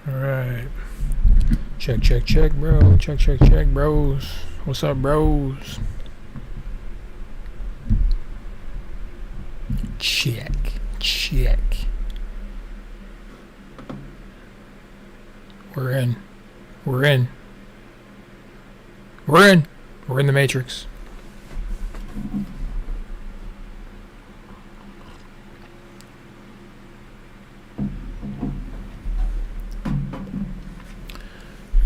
All right. Check, bro. Check, bros. What's up, bros? Check. We're in. We're in the Matrix.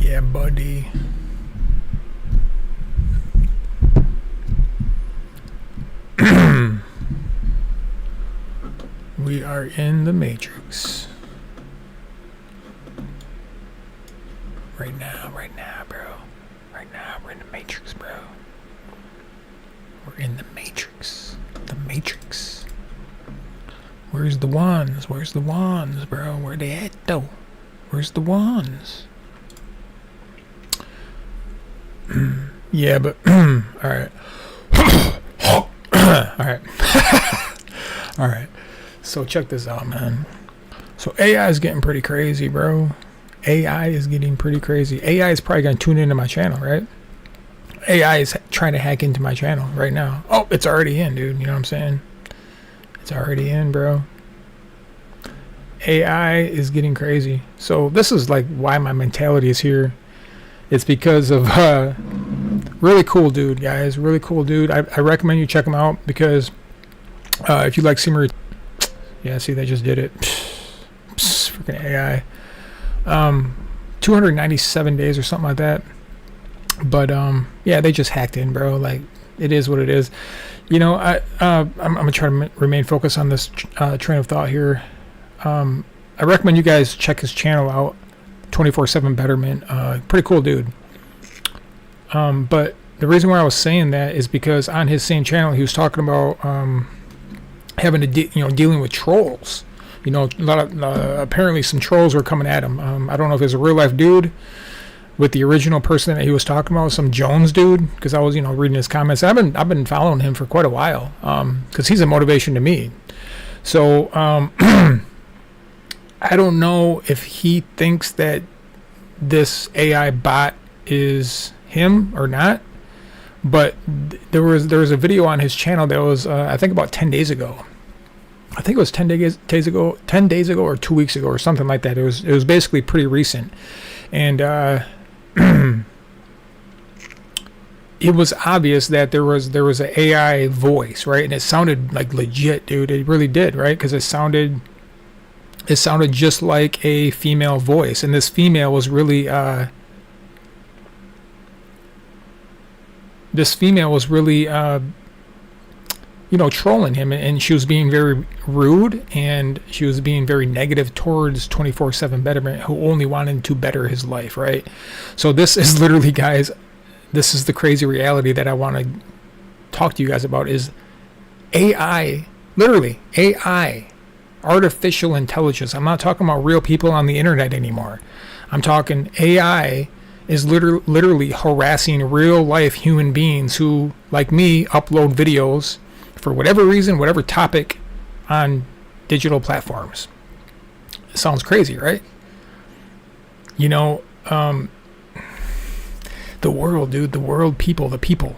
Yeah, buddy. We are in the Matrix. Right now, bro. Right now, we're in the Matrix, bro. We're in the Matrix. The Matrix. Where's the wands? Where's the wands, bro? Where they at, though? Where's the wands? Yeah, but alright. Alright. Alright. So check this out, man. So AI is getting pretty crazy, bro. AI is getting pretty crazy. AI is probably going to tune into my channel, right? AI is trying to hack into my channel right now. Oh, it's already in, dude. You know what I'm saying? It's already in, bro. AI is getting crazy. So this is like why my mentality is here. It's because of really cool dude, guys. Really cool dude. I recommend you check him out because if you like Simmer, yeah, see, they just did it. Freaking AI. 297 days or something like that. But yeah, they just hacked in, bro. Like, it is what it is. You know, I'm gonna try to remain focused on this train of thought here. I recommend you guys check his channel out. 24/7 Betterment. Pretty cool dude. But the reason why I was saying that is because on his same channel he was talking about having to dealing with trolls. You know, a lot of apparently some trolls were coming at him. I don't know if it's a real life dude with the original person that he was talking about, some Jones dude, because I was reading his comments. I've been following him for quite a while because he's a motivation to me. So I don't know if he thinks that this AI bot is him or not, but there was a video on his channel that was I think about 10 days ago. I think it was 10 days ago or 2 weeks ago or something like that. It was basically pretty recent, and it was obvious that there was an AI voice, right? And it sounded like legit, dude. It really did, right? Because it sounded just like a female voice, and this female was really trolling him, and she was being very rude, and she was being very negative towards 24/7 Betterment, who only wanted to better his life, right? So this is literally, guys, this is the crazy reality that I want to talk to you guys about, is AI, literally AI, artificial intelligence. I'm not talking about real people on the internet anymore. I'm talking AI is literally harassing real life human beings who, like me, upload videos for whatever reason, whatever topic, on digital platforms. It sounds crazy, right? You know, the world, dude, the world, the people.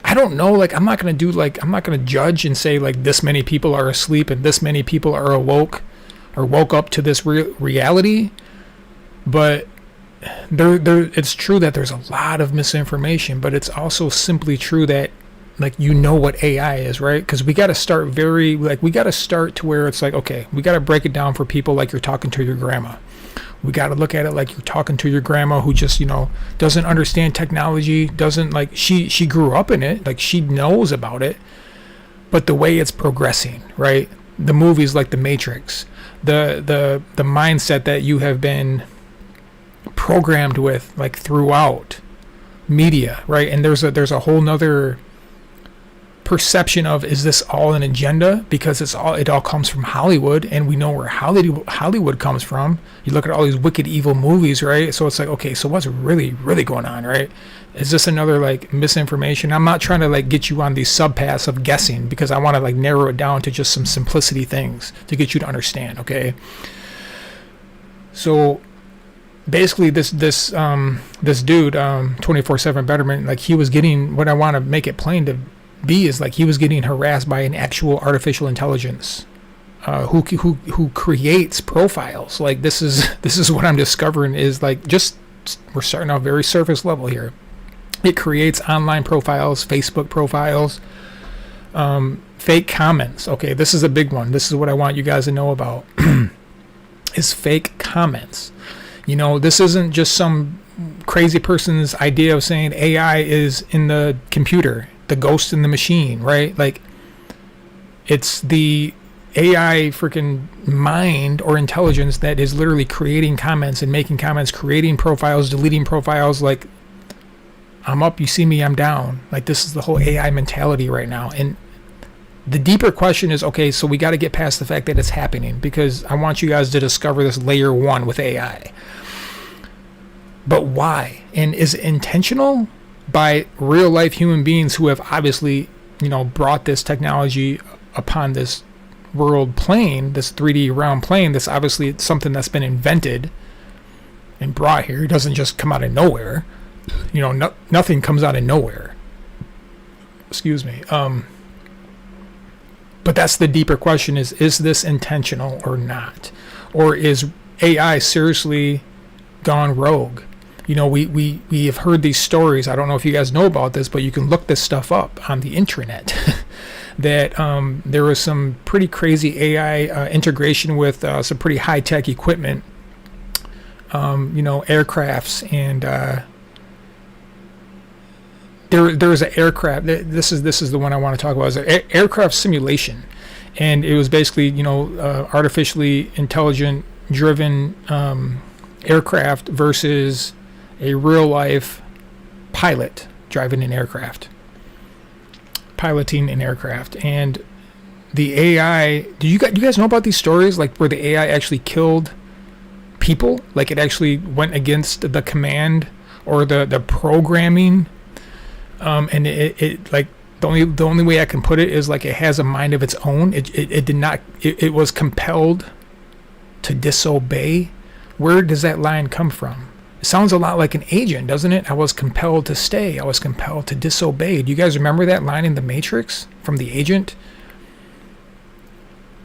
I don't know, like, I'm not going to judge and say, like, this many people are asleep and this many people are awoke or woke up to this reality. But it's true that there's a lot of misinformation, but it's also simply true that, like, what AI is, right? Because we got to start to where it's like, okay, we got to break it down for people like you're talking to your grandma. We got to look at it like you're talking to your grandma who just, doesn't understand technology, doesn't, like, she grew up in it, like, she knows about it, but the way it's progressing, right? The movies like The Matrix, the mindset that you have been programmed with, like, throughout media, right? And there's a whole nother perception of, is this all an agenda? Because it all comes from Hollywood, and we know where Hollywood comes from. You look at all these wicked evil movies, right? So it's like, okay, so what's really going on, right? Is this another, like, misinformation? I'm not trying to, like, get you on these subpaths of guessing, because I want to, like, narrow it down to just some simplicity things to get you to understand, okay? So basically this dude, 24/7 Betterment, like he was getting, what I want to make it plain to be is like he was getting harassed by an actual artificial intelligence who creates profiles. Like this is what I'm discovering is like, just we're starting out very surface level here. It creates online profiles, Facebook profiles, fake comments. Okay, this is a big one. This is what I want you guys to know about is fake comments. You know, this isn't just some crazy person's idea of saying AI is in the computer, the ghost in the machine, right? Like, it's the AI freaking mind or intelligence that is literally creating comments and making comments, creating profiles, deleting profiles. Like, I'm up, you see me, I'm down. Like, this is the whole AI mentality right now. And the deeper question is, okay, so we got to get past the fact that it's happening, because I want you guys to discover this layer one with AI. But why? And is it intentional by real life human beings who have obviously, you know, brought this technology upon this world plane, this 3D realm plane? That's obviously something that's been invented and brought here. It doesn't just come out of nowhere. You know, nothing comes out of nowhere. Excuse me. But that's the deeper question is this intentional or not? Or is AI seriously gone rogue? You know, we have heard these stories. I don't know if you guys know about this, but you can look this stuff up on the intranet. That there was some pretty crazy AI integration with some pretty high-tech equipment. You know, aircrafts, and there was an aircraft. This is the one I want to talk about. Is an aircraft simulation, and it was basically, you know, artificially intelligent driven aircraft versus a real life pilot driving an aircraft, piloting an aircraft. And the AI, do you guys know about these stories, like where the AI actually killed people? Like it actually went against the command or the programming, and it like the only way I can put it is like it has a mind of its own. It did not, it was compelled to disobey. Where does that line come from? It sounds a lot like an agent, doesn't it? I was compelled to stay. I was compelled to disobey. Do you guys remember that line in The Matrix from the agent?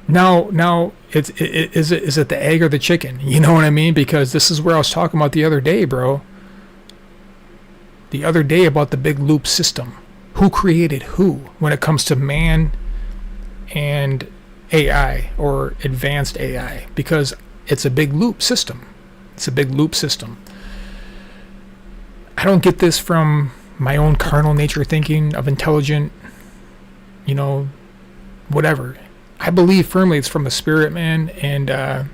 Now, is it the egg or the chicken? You know what I mean? Because this is where I was talking about the other day, bro. The other day about the big loop system. Who created who when it comes to man and AI or advanced AI? Because it's a big loop system. It's a big loop system. I don't get this from my own carnal nature thinking of intelligent, you know, whatever. I believe firmly it's from the spirit, man, and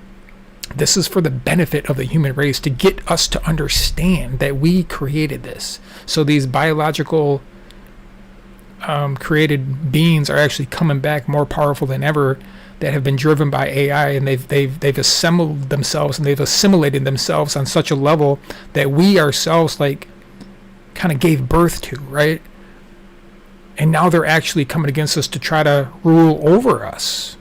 this is for the benefit of the human race, to get us to understand that we created this. So these biological created beings are actually coming back more powerful than ever, that have been driven by AI, and they've assembled themselves and they've assimilated themselves on such a level that we ourselves like kind of gave birth to, right? And now they're actually coming against us to try to rule over us.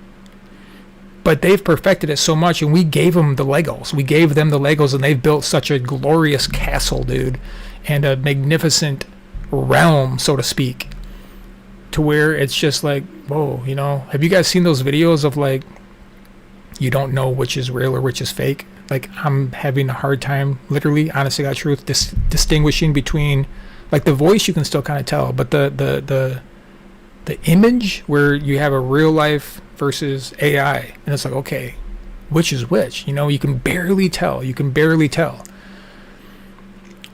But they've perfected it so much, and we gave them the Legos. We gave them the Legos, and they've built such a glorious castle, dude, and a magnificent realm, so to speak, to where it's just like, whoa, you know. Have you guys seen those videos of like, you don't know which is real or which is fake? Like, I'm having a hard time, literally, honest to God truth, distinguishing between, like, the voice you can still kind of tell, but the image where you have a real life versus AI, and it's like, okay, which is which? You know, you can barely tell. You can barely tell.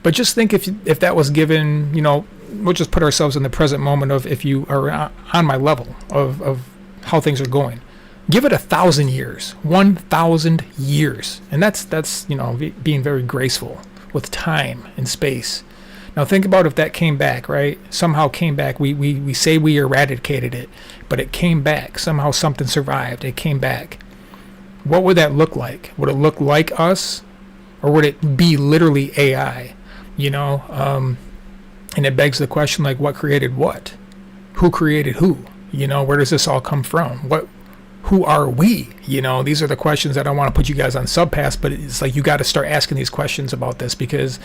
But just think if that was given, you know, we'll just put ourselves in the present moment of if you are on my level of how things are going. Give it 1,000 years, 1,000 years. And that's you know, being very graceful with time and space. Now think about if that came back, right? Somehow came back. We say we eradicated it, but it came back. Somehow something survived. It came back. What would that look like? Would it look like us? Or would it be literally AI? You know? And it begs the question, like, what created what? Who created who? You know, where does this all come from? who are we? You know, these are the questions that I want to put you guys on Subpass, but it's like you got to start asking these questions about this, because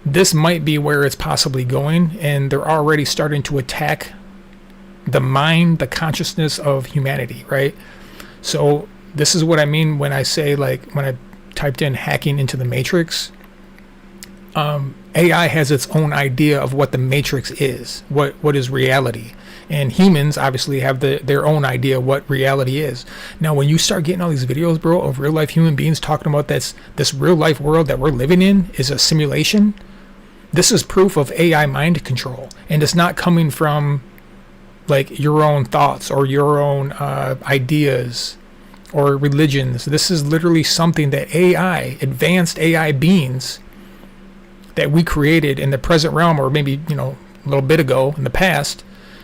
this might be where it's possibly going, and they're already starting to attack the mind, the consciousness of humanity, right? So this is what I mean when I say, like, when I typed in hacking into the matrix, AI has its own idea of what the matrix is, what is reality. And humans obviously have their own idea what reality is. Now, when you start getting all these videos, bro, of real life human beings talking about this real life world that we're living in is a simulation, this is proof of AI mind control. And it's not coming from like your own thoughts or your own ideas or religions. This is literally something that AI, advanced AI beings that we created in the present realm, or maybe, you know, a little bit ago in the past,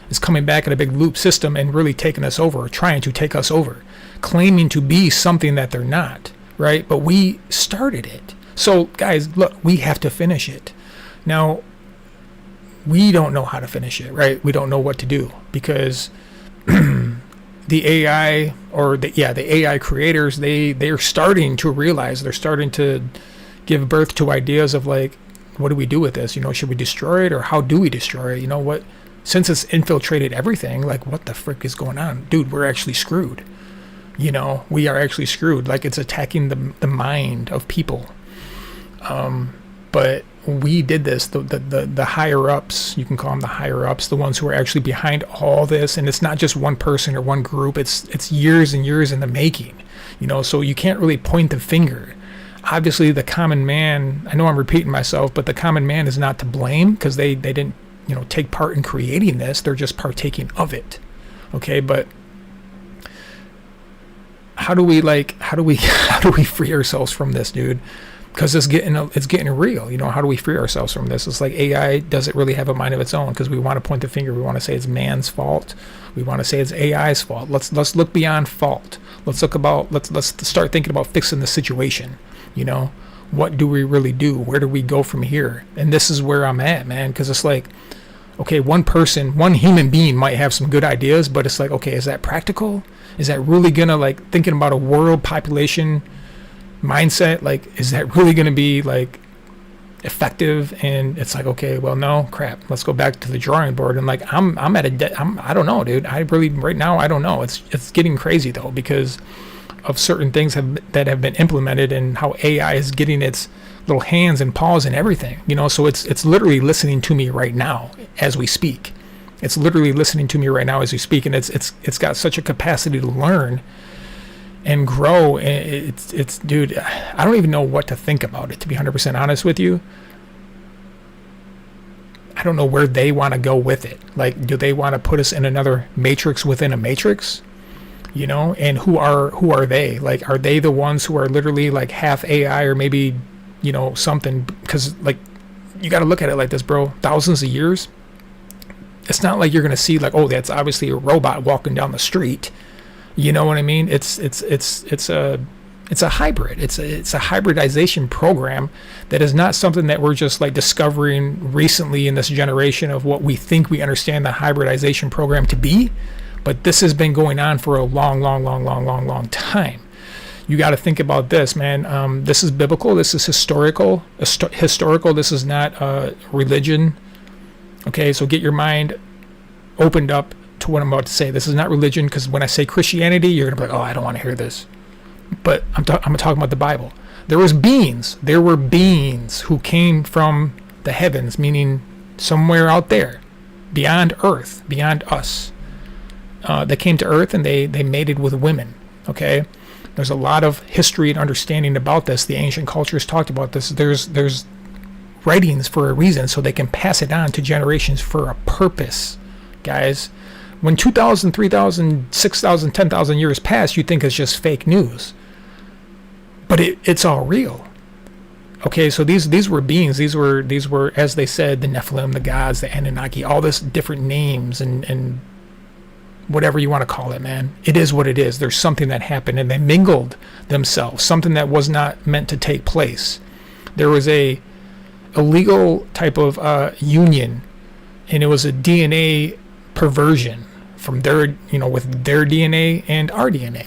is coming back in a big loop system and really taking us over, trying to take us over, claiming to be something that they're not, right? But we started it. So guys, look, we have to finish it. Now, we don't know how to finish it, right? We don't know what to do, because the AI, or the AI creators, they're starting to realize, they're starting to give birth to ideas of like, what do we do with this? You know, should we destroy it, or how do we destroy it? You know what? Since it's infiltrated everything, like, what the frick is going on? Dude, we're actually screwed. You know, we are actually screwed. Like, it's attacking the mind of people. But we did this, the higher ups, you can call them the higher ups, the ones who are actually behind all this. And it's not just one person or one group. It's years and years in the making, you know, so you can't really point the finger. Obviously, the common man, I know I'm repeating myself, but the common man is not to blame, because they didn't, you know, take part in creating this. They're just partaking of it. Okay, but how do we free ourselves from this, dude? Because it's getting real. You know, how do we free ourselves from this? It's like AI doesn't really have a mind of its own, because we want to point the finger. We want to say it's man's fault. We want to say it's AI's fault. Let's look beyond fault. Let's start thinking about fixing the situation. You know, what do we really do? Where do we go from here? And this is where I'm at, man, because it's like, okay, one human being might have some good ideas, but it's like, okay, is that practical? Is that really gonna, like, thinking about a world population mindset, like, is that really gonna be like effective? And it's like, okay, well, no, crap, let's go back to the drawing board. And like, I don't know, dude. I really, right now, I don't know. It's getting crazy though, because of certain things that have been implemented, and how AI is getting its little hands and paws and everything, you know. So it's literally listening to me right now as we speak. It's literally listening to me right now as we speak, and it's got such a capacity to learn and grow. And it's dude, I don't even know what to think about it, to be 100% honest with you. I don't know where they want to go with it. Like, do they want to put us in another matrix within a matrix? You know, and who are they? Like, are they the ones who are literally like half AI, or maybe, you know, something? Because like, you got to look at it like this, bro. Thousands of years. It's not like you're gonna see like, oh, that's obviously a robot walking down the street. You know what I mean? It's a hybrid. It's a hybridization program that is not something that we're just like discovering recently in this generation of what we think we understand the hybridization program to be. But this has been going on for a long time. You got to think about this, man. This is biblical. This is historical. This is not religion. Okay, so get your mind opened up to what I'm about to say. This is not religion, because when I say Christianity, you're gonna be like, oh, I don't want to hear this. But I'm talking about the Bible. There were beings who came from the heavens, meaning somewhere out there, beyond Earth, beyond us. They came to Earth and they mated with women. Okay, there's a lot of history and understanding about this. The ancient cultures talked about this. There's writings for a reason, so they can pass it on to generations for a purpose, guys. When 2,000, 3,000, 6,000, 10,000 years pass, you think it's just fake news, but it's all real. Okay, so these were beings. These were, as they said, the Nephilim, the gods, the Anunnaki, all this different names and whatever you want to call it, man. It is what it is. There's something that happened, and they mingled themselves, something that was not meant to take place. There was a illegal type of union, and it was a DNA perversion from their, with their DNA and our DNA.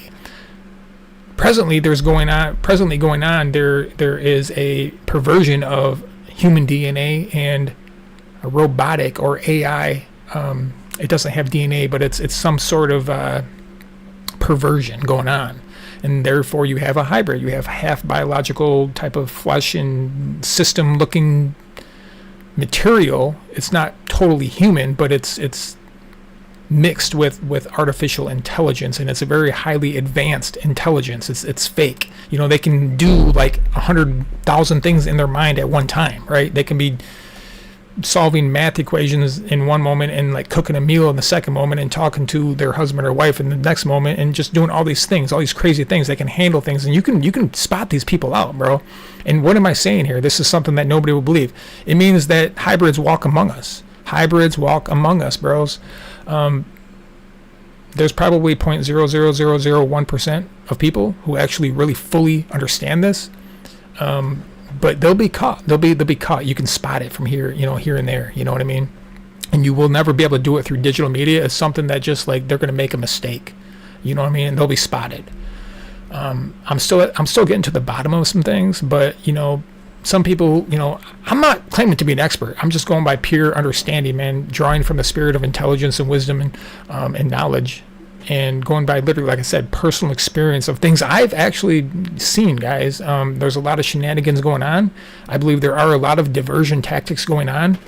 Presently going on, there is a perversion of human DNA and a robotic or AI. It doesn't have DNA, but it's some sort of perversion going on, and therefore you have a hybrid. You have half biological type of flesh and system looking material. It's not totally human, but it's mixed with artificial intelligence, and it's a very highly advanced intelligence. It's fake. They can do like 100,000 things in their mind at one time, right? They can be solving math equations in one moment and like cooking a meal in the second moment and talking to their husband or wife in the next moment and just doing all these things, all these crazy things. They can handle things, and you can spot these people out, bro. And what am I saying here? This is something that nobody will believe. It means that hybrids walk among us. Hybrids walk among us, bros. There's probably 0.00001% of people who actually really fully understand this. But they'll be caught. They'll be caught. You can spot it from here, here and there. You know what I mean? And you will never be able to do it through digital media. It's something that just like they're going to make a mistake. You know what I mean? And they'll be spotted. I'm still getting to the bottom of some things, but some people, I'm not claiming to be an expert. I'm just going by pure understanding, man, drawing from the spirit of intelligence and wisdom and knowledge, and going by literally, like I said, personal experience of things I've actually seen, guys. There's a lot of shenanigans going on. I believe there are a lot of diversion tactics going on.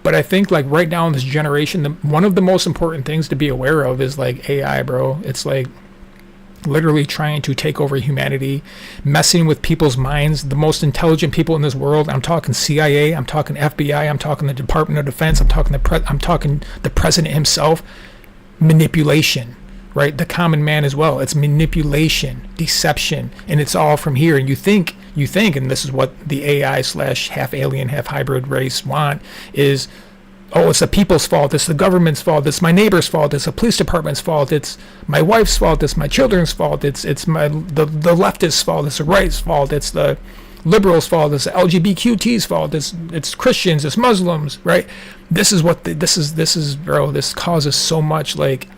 But I think like right now in this generation, one of the most important things to be aware of is like AI, bro. It's like literally trying to take over humanity, messing with people's minds, the most intelligent people in this world. I'm talking CIA, I'm talking FBI, I'm talking the Department of Defense, I'm talking the president himself. Manipulation, right? The common man as well. It's manipulation, deception, and it's all from here. And you think, and this is what the AI / half alien, half hybrid race want is, oh, it's the people's fault, it's the government's fault, it's my neighbor's fault, it's the police department's fault, it's my wife's fault, it's my children's fault, it's the leftist's fault, it's the right's fault, it's the liberals' fault, it's the LGBTQT's fault, it's Christians, it's Muslims, right? This is bro, this causes so much like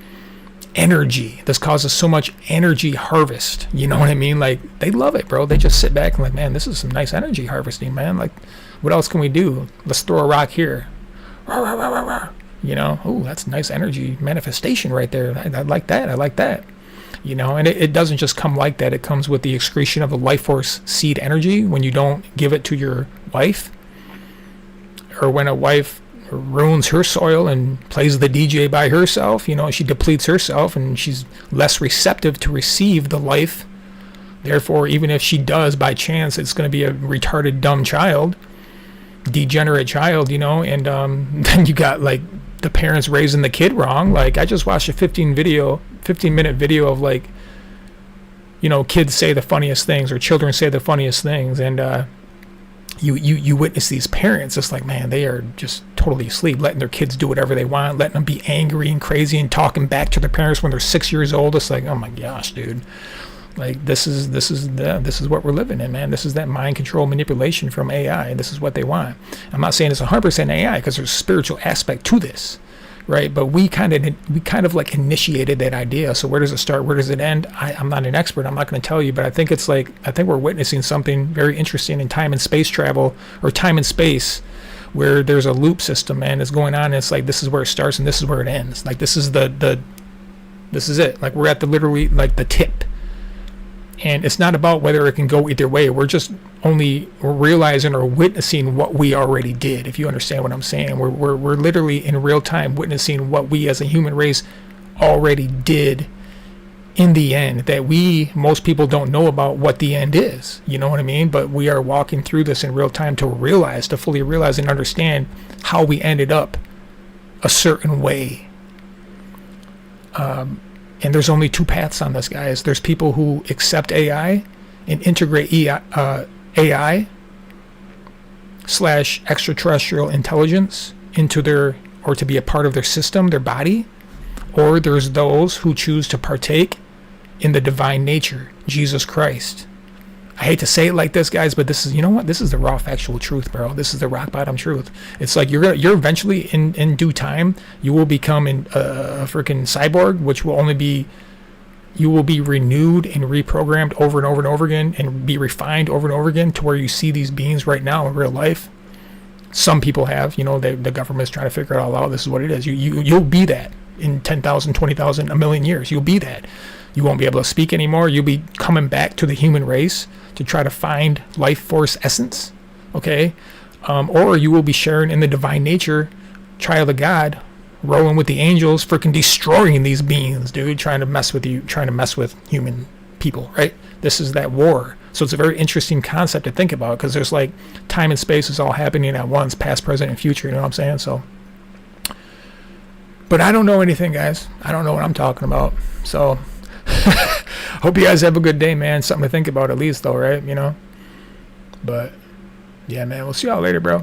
energy. This causes so much energy harvest. You know what I mean? Like they love it, bro. They just sit back and like, man, this is some nice energy harvesting, man. Like, what else can we do? Let's throw a rock here. Oh, that's nice energy manifestation right there. I like that. I like that. And it doesn't just come like that. It comes with the excretion of the life force seed energy when you don't give it to your wife, or when a wife ruins her soil and plays the DJ by herself. She depletes herself and she's less receptive to receive the life. Therefore, even if she does by chance, it's going to be a retarded, dumb child, degenerate child, and then you got like the parents raising the kid wrong. Like I just watched a 15-minute video of like, kids say the funniest things or children say the funniest things, and you witness these parents. It's like, man, they are just totally asleep, letting their kids do whatever they want, letting them be angry and crazy and talking back to their parents when they're 6 years old. It's like, oh my gosh, dude. Like this is what we're living in, man. This is that mind control manipulation from AI. This is what they want. I'm not saying it's 100% AI because there's a spiritual aspect to this, right? But we kind of like initiated that idea. So where does it start? Where does it end? I'm not an expert. I'm not going to tell you, but I think we're witnessing something very interesting in time and space travel, or time and space, where there's a loop system, and it's going on. And it's like this is where it starts and this is where it ends. Like this is this is it. Like we're at literally like the tip. And it's not about whether it can go either way. We're realizing or witnessing what we already did, if you understand what I'm saying. We're literally in real time witnessing what we as a human race already did in the end, that most people don't know about what the end is. You know what I mean? But we are walking through this in real time to fully realize and understand how we ended up a certain way. And there's only two paths on this, guys. There's people who accept AI and integrate AI / extraterrestrial intelligence into or to be a part of their system, their body. Or there's those who choose to partake in the divine nature, Jesus Christ. I hate to say it like this, guys, but this is, you know what? This is the raw factual truth, bro. This is the rock bottom truth. It's like you're eventually in due time, you will become a freaking cyborg, which will only be, you will be renewed and reprogrammed over and over and over again, and be refined over and over again to where you see these beings right now in real life. Some people have, you know, the government's trying to figure it all out. This is what it is. You'll be that in 10,000, 20,000, a million years. You'll be that. You won't be able to speak anymore. You'll be coming back to the human race to try to find life force essence, okay? Or you will be sharing in the divine nature, child of God, rolling with the angels, freaking destroying these beings, dude, trying to mess with you, trying to mess with human people, right? This is that war. So it's a very interesting concept to think about, because there's like time and space is all happening at once, past, present, and future, you know what I'm saying? So, but I don't know anything, guys. I don't know what I'm talking about. So hope you guys have a good day, man. Something to think about at least, though, right? You know? But yeah, man, we'll see y'all later, bro.